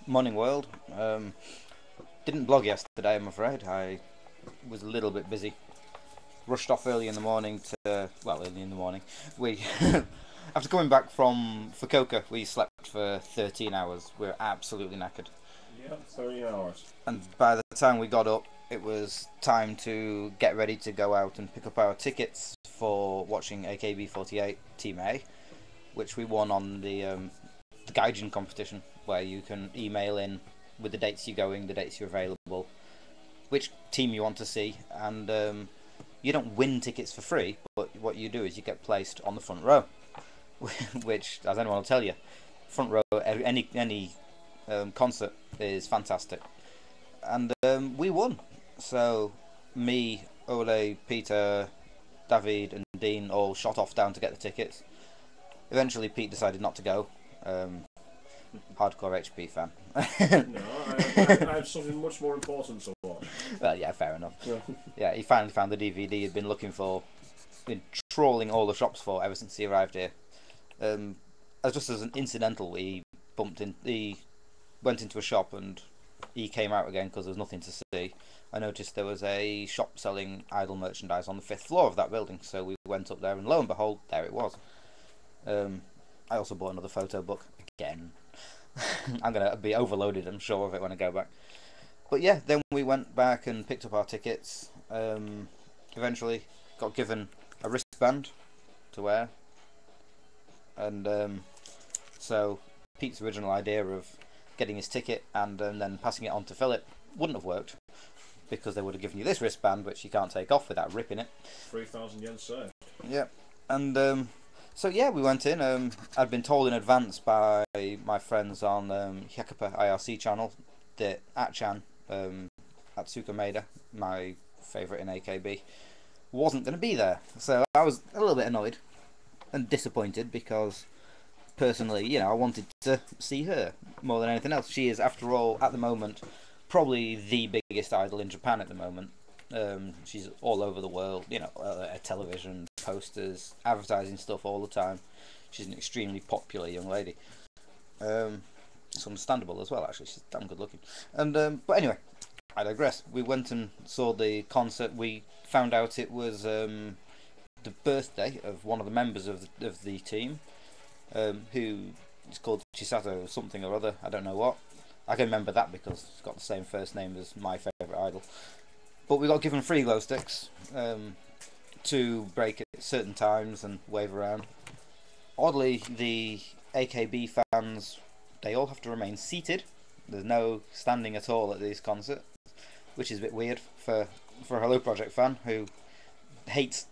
Morning world. Didn't blog yesterday, I'm afraid. I was a little bit busy. Rushed off early in the morning early in the morning. We, after coming back from Fukuoka, we slept for 13 hours. We were absolutely knackered. Yeah, 30 hours. And by the time we got up, it was time to get ready to go out and pick up our tickets for watching AKB48 Team A, which we won on the Gaijin competition, where you can email in with the dates you're going, the dates you're available, which team you want to see, and you don't win tickets for free, but what you do is you get placed on the front row, which, as anyone will tell you, front row any concert is fantastic, and we won. So me, Ole, Peter, David, and Dean all shot off down to get the tickets. Eventually, Pete decided not to go. Hardcore HP fan. No, I have something much more important to watch. Well, yeah, fair enough. Yeah, he finally found the DVD he'd been looking for, been trawling all the shops for ever since he arrived here. As just as an incidental, he went into a shop and he came out again because there was nothing to see. I noticed there was a shop selling idol merchandise on the 5th floor of that building, so we went up there and lo and behold, there it was. I also bought another photo book again. I'm going to be overloaded, I'm sure of it, when I go back. But yeah, then we went back and picked up our tickets. Eventually got given a wristband to wear. And so Pete's original idea of getting his ticket and then passing it on to Philip wouldn't have worked, because they would have given you this wristband, which you can't take off without ripping it. 3,000 yen saved. Yeah, and so yeah, we went in. I'd been told in advance by my friends on Akihabara IRC channel that Atchan, Atsuka Maeda, my favourite in AKB, wasn't going to be there. So I was a little bit annoyed and disappointed because, personally, you know, I wanted to see her more than anything else. She is, after all, at the moment, probably the biggest idol in Japan at the moment. She's all over the world, you know, television, posters, advertising stuff all the time. She's an extremely popular young lady. It's understandable as well, actually. She's damn good looking. And but anyway, I digress. We went and saw the concert. We found out it was the birthday of one of the members of the team, who is called Chisato something or other. I don't know what. I can remember that because it's got the same first name as my favourite idol. But we got given free glow sticks to break at certain times and wave around. Oddly, the AKB fans, they all have to remain seated. There's no standing at all at these concerts, which is a bit weird for a Hello Project fan who hates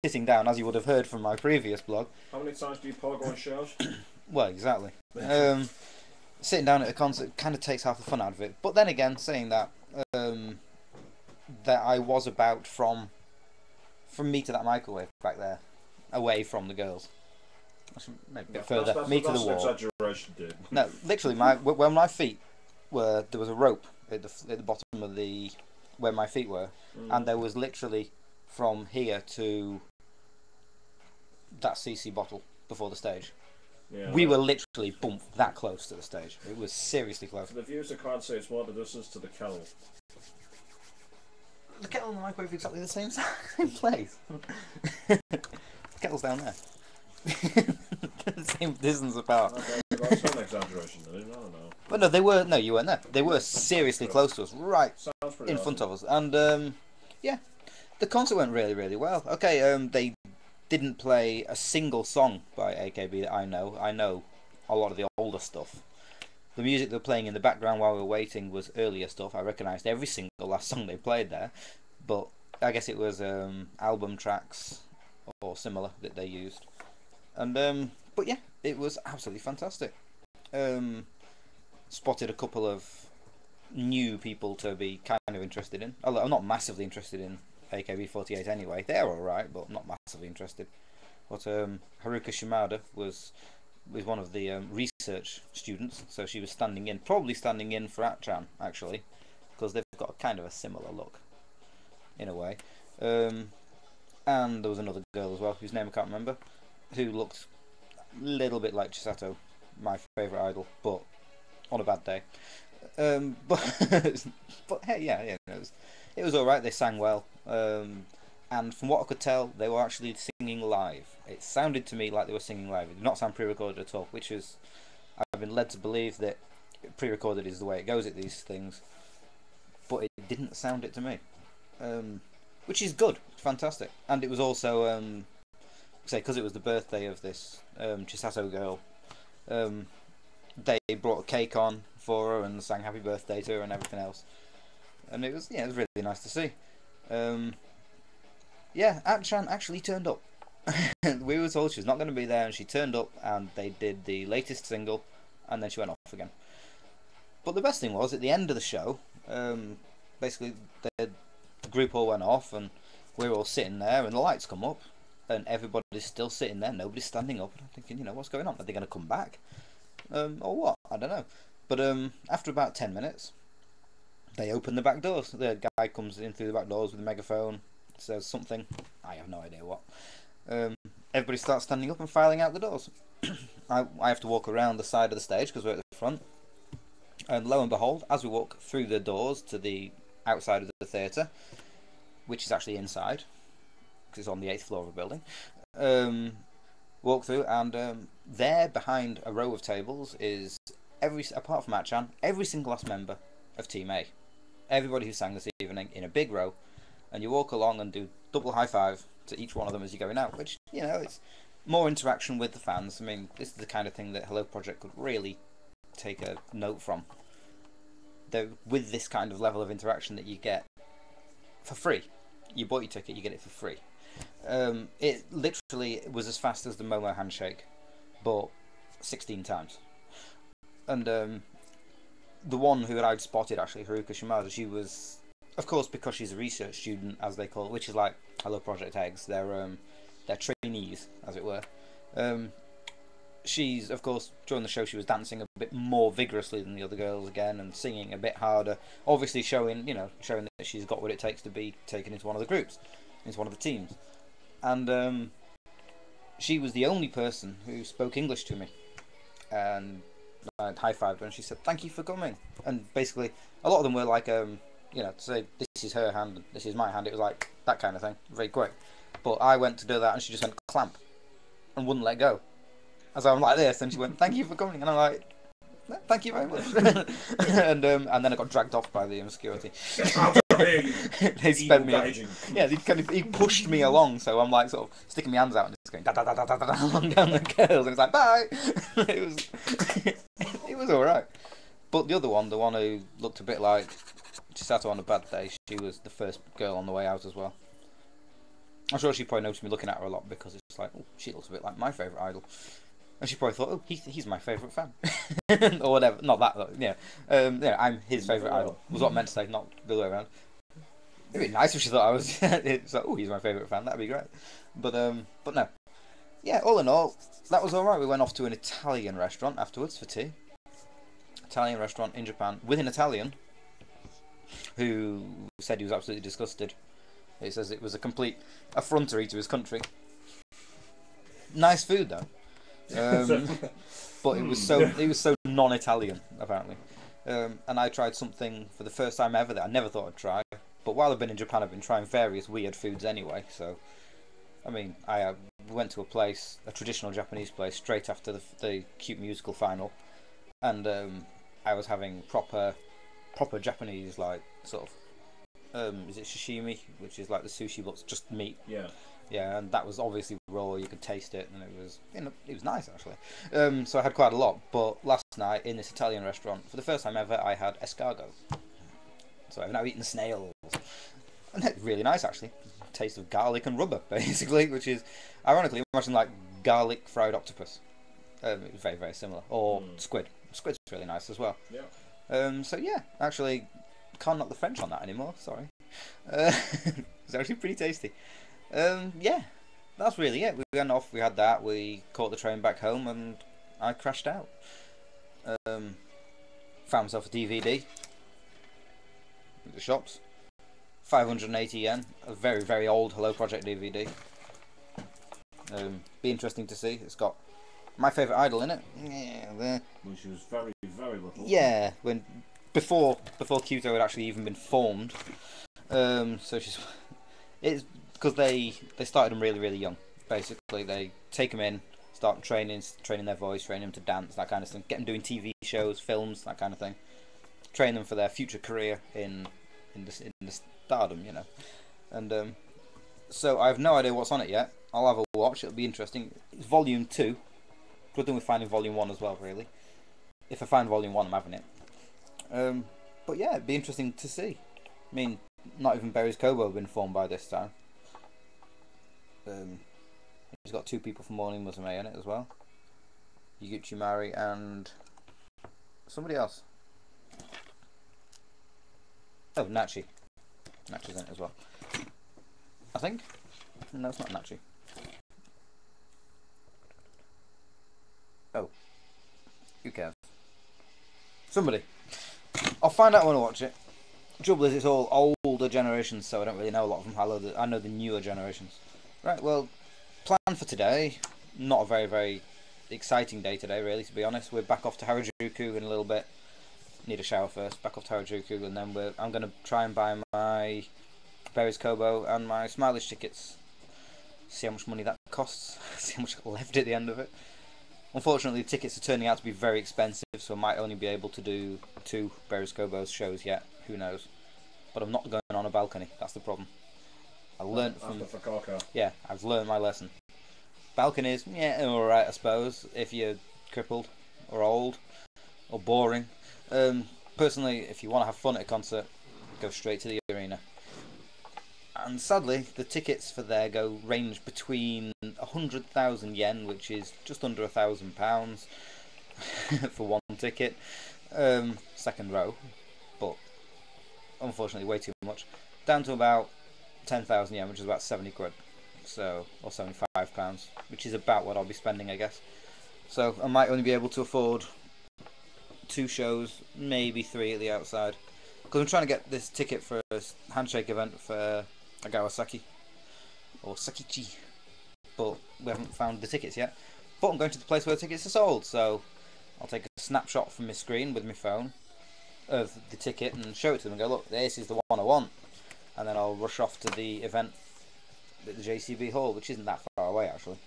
sitting down, as you would have heard from my previous blog. How many times do you pogo on shows? Well, exactly. Sitting down at a concert kind of takes half the fun out of it. But then again, saying that, that I was about from me to that microwave back there, away from the girls. Maybe a bit further. Me to the wall. That's an exaggeration, dude. No, literally, when my feet were, there was a rope at the bottom of where my feet were, and there was literally from here to that CC bottle before the stage. Yeah, we were literally that close to the stage. It was seriously close. For the viewers that can't say, it's more the distance to the kettle. The kettle and the microwave are exactly the same place. The kettle's down there. The same distance apart. Okay, that's not an exaggeration, though. I don't know. But no, you weren't there. They were seriously close to us, right in front of us. And yeah, the concert went really, really well. Okay, they didn't play a single song by AKB that I know. I know a lot of the older stuff. The music they were playing in the background while we were waiting was earlier stuff. I recognised every single last song they played there, but I guess it was album tracks or similar that they used. And but yeah, it was absolutely fantastic. Spotted a couple of new people to be kind of interested in. Although I'm not massively interested in AKB48 anyway. They're alright, but I'm not massively interested. But Haruka Shimada was one of the research students, so she was probably standing in for Atchan, actually, because they've got kind of a similar look, in a way. And there was another girl as well, whose name I can't remember, who looked a little bit like Chisato, my favourite idol, but on a bad day. But hey, yeah, it was all right. They sang well, and from what I could tell, they were actually singing live. It sounded to me like they were singing live. It did not sound pre-recorded at all, which is, I've been led to believe that pre-recorded is the way it goes at these things, but it didn't sound it to me, which is good, fantastic. And it was also, say, because it was the birthday of this Chisato girl, they brought a cake on for her and sang happy birthday to her and everything else, and it was really nice to see. Yeah, At-chan actually turned up. We were told she was not going to be there, and she turned up, and they did the latest single, and then she went off again. But the best thing was, at the end of the show, basically the group all went off, and we were all sitting there, and the lights come up, and everybody's still sitting there, nobody's standing up, and I'm thinking, what's going on? Are they going to come back? Or what? I don't know. But after about 10 minutes, they open the back doors. The guy comes in through the back doors with a megaphone, says something, I have no idea what. Everybody starts standing up and filing out the doors. I have to walk around the side of the stage because we're at the front, and lo and behold, as we walk through the doors to the outside of the theatre, which is actually inside because it's on the 8th floor of a building, walk through, and there behind a row of tables is apart from At-chan, every single last member of Team A, everybody who sang this evening in a big row, and you walk along and do double high five to each one of them as you're going out, which, it's more interaction with the fans. I mean, this is the kind of thing that Hello Project could really take a note from. With this kind of level of interaction that you get for free. You bought your ticket, you get it for free. It literally was as fast as the Momo handshake, but 16 times. And the one who I'd spotted, actually, Haruka Shimada, she was, of course, because she's a research student, as they call it, which is like Hello Project eggs. They're trainees, as it were. She's, of course, during the show she was dancing a bit more vigorously than the other girls again, and singing a bit harder, obviously showing that she's got what it takes to be taken into one of the groups, into one of the teams. And she was the only person who spoke English to me, and I high-fived her, and she said, "Thank you for coming." And basically, a lot of them were like, to say, this is her hand, this is my hand, it was like that kind of thing, very quick. But I went to do that, and she just went clamp, and wouldn't let go. And so I'm like this, and she went, "Thank you for coming," and I'm like, "Thank you very much." and then I got dragged off by the security. They sped me. Yeah, he pushed me along, so I'm like sort of sticking my hands out and just going da da da da da da along down the girls, and it's like bye. It was all right. But the other one, the one who looked a bit like Chisato on a bad day, she was the first girl on the way out as well. I'm sure she probably noticed me looking at her a lot because it's like, oh, she looks a bit like my favourite idol. And she probably thought, oh, he's my favourite fan. Or whatever. Not that, though. Yeah. I'm his favourite idol. Was what I meant to say, not the other way around. It'd be nice if she thought I was... It's like, oh, he's my favourite fan. That'd be great. But no. Yeah, all in all, that was alright. We went off to an Italian restaurant afterwards for tea. Italian restaurant in Japan with an Italian who said he was absolutely disgusted. He says it was a complete effrontery to his country. Nice food, though. But it was so non-Italian, apparently. And I tried something for the first time ever that I never thought I'd try. But while I've been in Japan, I've been trying various weird foods anyway. So, I mean, I went to a traditional Japanese place straight after the Cute Musical final, and I was having proper Japanese, like, sort of, is it sashimi, which is like the sushi but just meat. Yeah. Yeah, and that was obviously raw. You could taste it, and it was nice actually. So I had quite a lot. But last night in this Italian restaurant, for the first time ever, I had escargot. So I've now eaten snails, and it's really nice actually. Taste of garlic and rubber, basically, which is ironically imagine like garlic fried octopus. It was very, very similar. Or squid. Squid's really nice as well. Yeah. So yeah, actually can't knock the French on that anymore. Sorry. It's actually pretty tasty. Yeah, that's really it. We went off, we had that, we caught the train back home, and I crashed out. Found myself a DVD at the shops. 580 yen, a very, very old Hello Project DVD. Be interesting to see. It's got my favourite idol in it. Yeah, there. Which was very, very little. Yeah, before Kyoto had actually even been formed. So it's because they started them really really young. Basically, they take them in, start training their voice, training them to dance, that kind of thing. Get them doing TV shows, films, that kind of thing. Train them for their future career in the stardom, you know. And so I have no idea what's on it yet. I'll have a watch. It'll be interesting. It's Volume 2. Good thing with finding Volume 1 as well, really. If I find Volume 1, I'm having it. But yeah, it'd be interesting to see. I mean, not even Berry's Kobo have been formed by this time. He's got 2 people from Morning Musume in it as well. Yuguchi Mari and somebody else. Oh, Nachi. Nachi's in it as well. I think. No, it's not Nachi. Oh. Who cares? Somebody. I'll find out when I watch it. Trouble is, it's all older generations, so I don't really know a lot of them. I know the newer generations. Right, well, plan for today. Not a very, very exciting day today, really, to be honest. We're back off to Harajuku in a little bit. Need a shower first. Back off to Harajuku, and then I'm going to try and buy my Berry's Kobo and my Smilage tickets. See how much money that costs. See how much left at the end of it. Unfortunately, the tickets are turning out to be very expensive, so I might only be able to do 2 Berry's Kobo's shows yet. Who knows? But I'm not going on a balcony. That's the problem. I learnt from... Yeah, I've learned my lesson. Balconies, yeah, alright, I suppose, if you're crippled, or old, or boring. Personally, if you want to have fun at a concert, go straight to the arena. And sadly, the tickets for there range between 100,000 yen, which is just under £1,000 for one ticket, second row, but unfortunately way too much, down to about 10,000 yen, which is about 70 quid, so, or £75, which is about what I'll be spending, I guess. So I might only be able to afford 2 shows, maybe 3 at the outside, because I'm trying to get this ticket for a handshake event for Agasaki or Sakichi, but we haven't found the tickets yet. But I'm going to the place where the tickets are sold, so I'll take a snapshot from my screen with my phone of the ticket and show it to them and go, look, this is the one I want, and then I'll rush off to the event at the JCB Hall, which isn't that far away actually.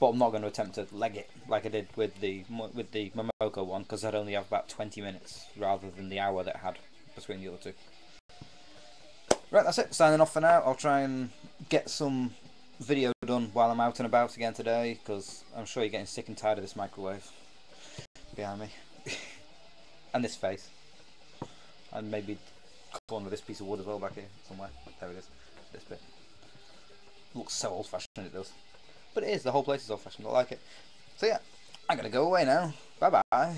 But I'm not going to attempt to leg it like I did with the Momoko one, because I'd only have about 20 minutes rather than the hour that I had between the other 2. Right, that's it. Signing off for now. I'll try and get some video done while I'm out and about again today, because I'm sure you're getting sick and tired of this microwave behind me. And this face. And maybe corner of this piece of wood as well back here somewhere. There it is. This bit. Looks so old fashioned, it does. But it is, the whole place is old fashioned, I like it. So yeah, I'm gonna go away now. Bye bye.